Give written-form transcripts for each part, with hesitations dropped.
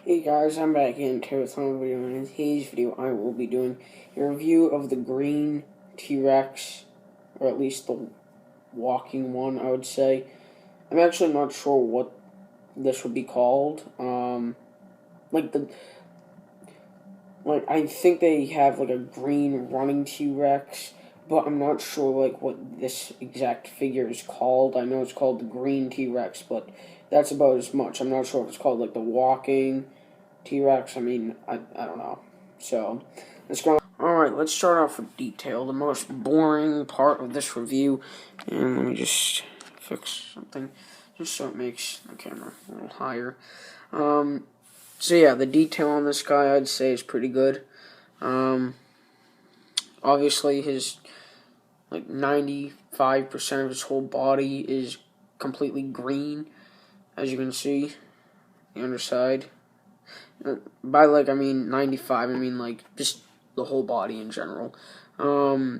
Hey guys, I'm back in Terrathon video, and in today's video I will be doing a review of the green T-Rex, or at least the walking one, I would say. I'm actually not sure what this would be called. I think they have like a green running T-Rex, but I'm not sure like what this exact figure is called. I know it's called the green T-Rex, but that's about as much. I'm not sure if it's called like the walking T-Rex. I don't know. So, let's go. Alright, let's start off with detail, the most boring part of this review. And let me just fix something, just so it makes the camera a little higher. So yeah, the detail on this guy, I'd say, is pretty good. Obviously, his, 95% of his whole body is completely green, as you can see, the underside. By, I mean 95, I mean, just the whole body in general. Yeah,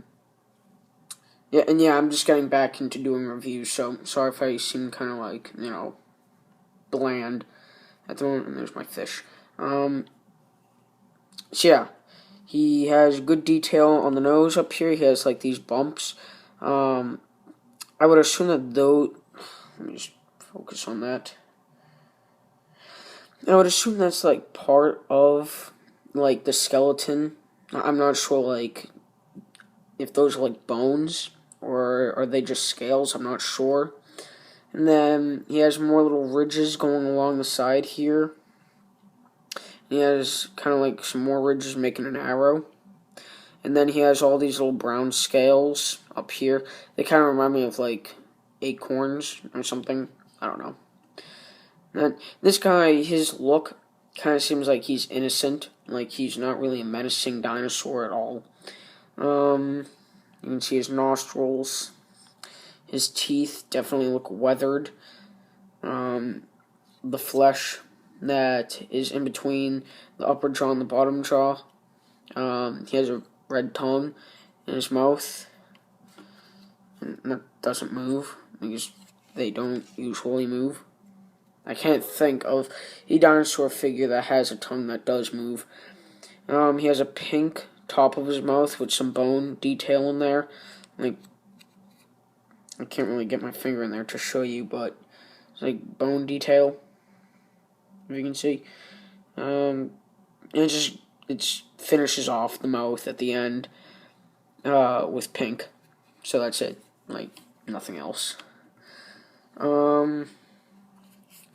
I'm just getting back into doing reviews, so sorry if I seem kind of, bland at the moment. And there's my fish. So yeah, he has good detail on the nose up here. He has, these bumps. I would assume that let me just focus on that. I would assume that's, part of, the skeleton. I'm not sure, if those are, bones, or are they just scales? I'm not sure. And then he has more little ridges going along the side here. He has kind of, some more ridges making an arrow. And then he has all these little brown scales up here. They kind of remind me of, acorns or something. I don't know. And this guy, his look kind of seems like he's innocent. Like, he's not really a menacing dinosaur at all. You can see his nostrils. His teeth definitely look weathered. The flesh that is in between the upper jaw and the bottom jaw. He has a red tongue in his mouth. And that doesn't move, because they don't usually move. I can't think of a dinosaur figure that has a tongue that does move. He has a pink top of his mouth with some bone detail in there. I can't really get my finger in there to show you, but it's bone detail, if you can see. And it finishes off the mouth at the end with pink. So that's it. Nothing else.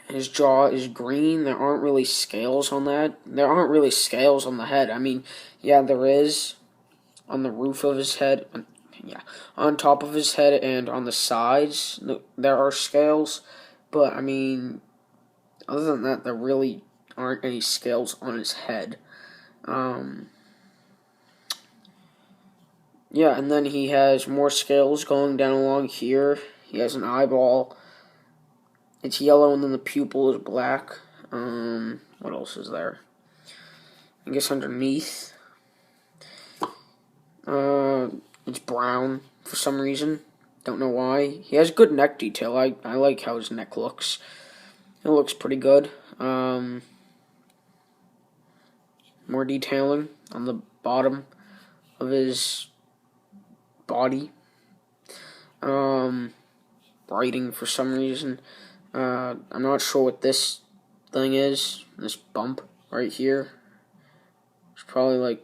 His jaw is green. There aren't really scales on that. There aren't really scales on the head. I mean, yeah, there is on the roof of his head. Yeah, on top of his head and on the sides, there are scales. But, I mean, other than that, there really aren't any scales on his head. Yeah, and then he has more scales going down along here. He has an eyeball. It's yellow, and then the pupil is black. What else is there? I guess underneath, it's brown for some reason. Don't know why. He has good neck detail. I like how his neck looks. It looks pretty good. More detailing on the bottom of his body. Writing for some reason. I'm not sure what this thing is. This bump right here. It's probably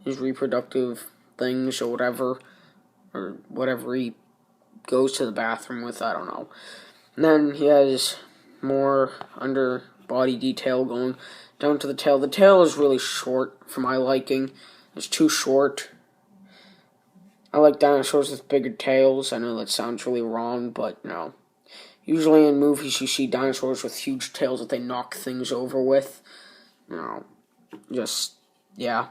his reproductive things or whatever he goes to the bathroom with. I don't know. And then he has more under body detail going down to the tail. The tail is really short for my liking. It's too short. I like dinosaurs with bigger tails. I know that sounds really wrong, but no. Usually in movies you see dinosaurs with huge tails that they knock things over with. Yeah.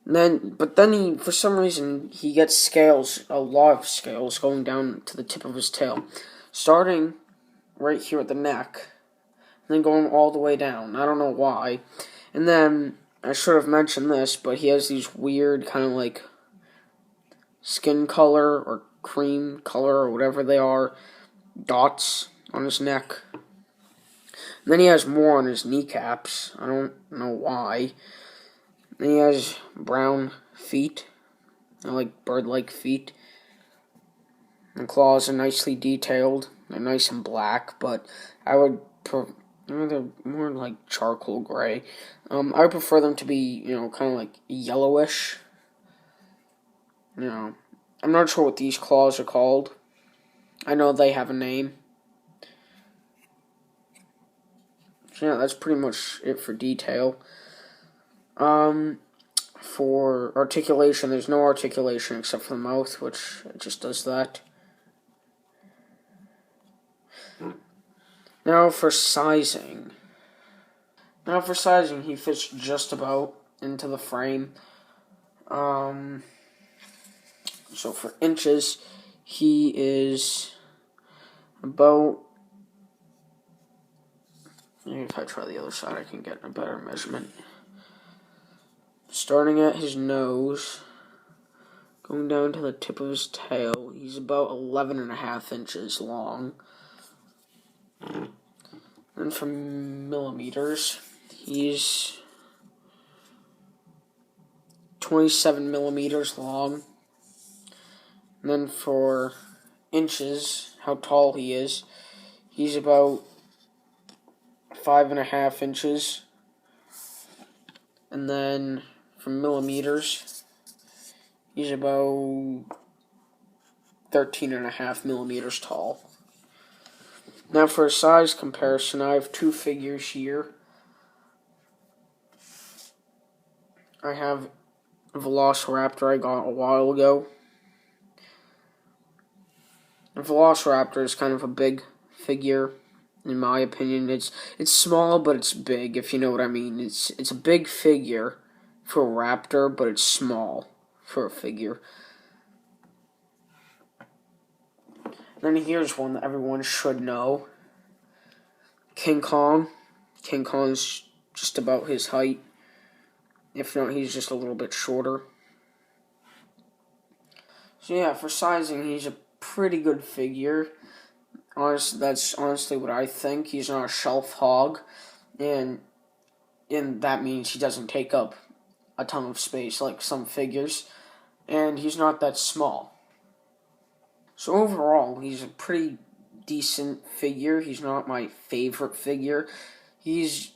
But then for some reason, he gets scales, a lot of scales, going down to the tip of his tail. Starting right here at the neck, and then going all the way down. I don't know why. And then, I should have mentioned this, but he has these weird kind of skin color or cream color or whatever they are, dots on his neck. Then he has more on his kneecaps. I don't know why. Then he has brown feet. They're like bird-like feet. The claws are nicely detailed. They're nice and black, but I would they're more like charcoal gray. I would prefer them to be, kind of like yellowish. I'm not sure what these claws are called. I know they have a name. So yeah, that's pretty much it for detail. For articulation, there's no articulation except for the mouth, which it just does that. Now for sizing. He fits just about into the frame. So for inches, he is about... Maybe if I try the other side, I can get a better measurement. Starting at his nose, going down to the tip of his tail, he's about 11.5 inches long. And for millimeters, he's 27 millimeters long. And then for inches, how tall he is, he's about 5.5 inches. And then for millimeters, he's about 13.5 millimeters tall. Now for a size comparison, I have two figures here. I have a Velociraptor I got a while ago. The Velociraptor is kind of a big figure, in my opinion. It's small, but it's big, if you know what I mean. It's a big figure for a raptor, but it's small for a figure. Then here's one that everyone should know. King Kong. King Kong's just about his height. If not, he's just a little bit shorter. So yeah, for sizing, he's a pretty good figure. That's honestly what I think. He's not a shelf hog, and that means he doesn't take up a ton of space like some figures, and he's not that small. So overall, he's a pretty decent figure. He's not my favorite figure. He's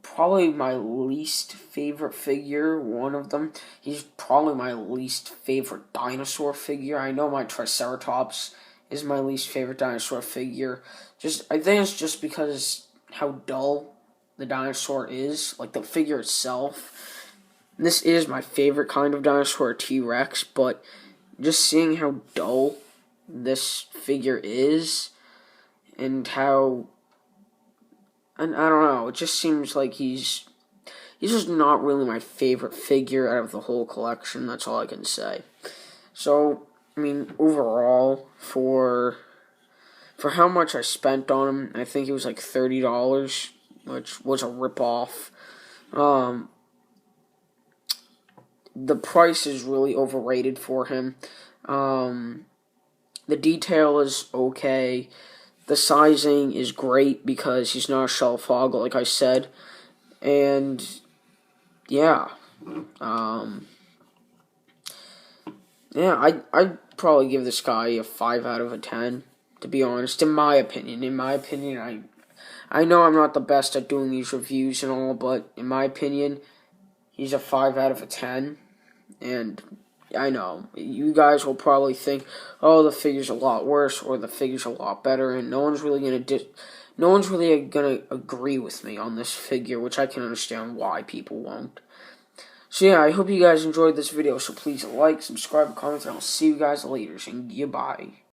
probably my least favorite figure, one of them. He's probably my least favorite dinosaur figure. I know my Triceratops is my least favorite dinosaur figure. I think it's just because how dull the dinosaur is, like the figure itself. This is my favorite kind of dinosaur, T-Rex, but just seeing how dull this figure is, and how, and I don't know, it just seems like he's just not really my favorite figure out of the whole collection. That's all I can say. So, I mean, overall, for how much I spent on him, I think it was like $30, which was a ripoff. The price is really overrated for him. The detail is okay. The sizing is great because he's not a shelf hog, like I said. And, yeah. I'd probably give this guy a 5 out of 10, to be honest, in my opinion. I know I'm not the best at doing these reviews and all, but in my opinion, he's a 5 out of 10. And I know, you guys will probably think, oh, the figure's a lot worse, or the figure's a lot better, and no one's really gonna agree with me on this figure, which I can understand why people won't. So yeah, I hope you guys enjoyed this video, so please like, subscribe, comment, and I'll see you guys later, and goodbye.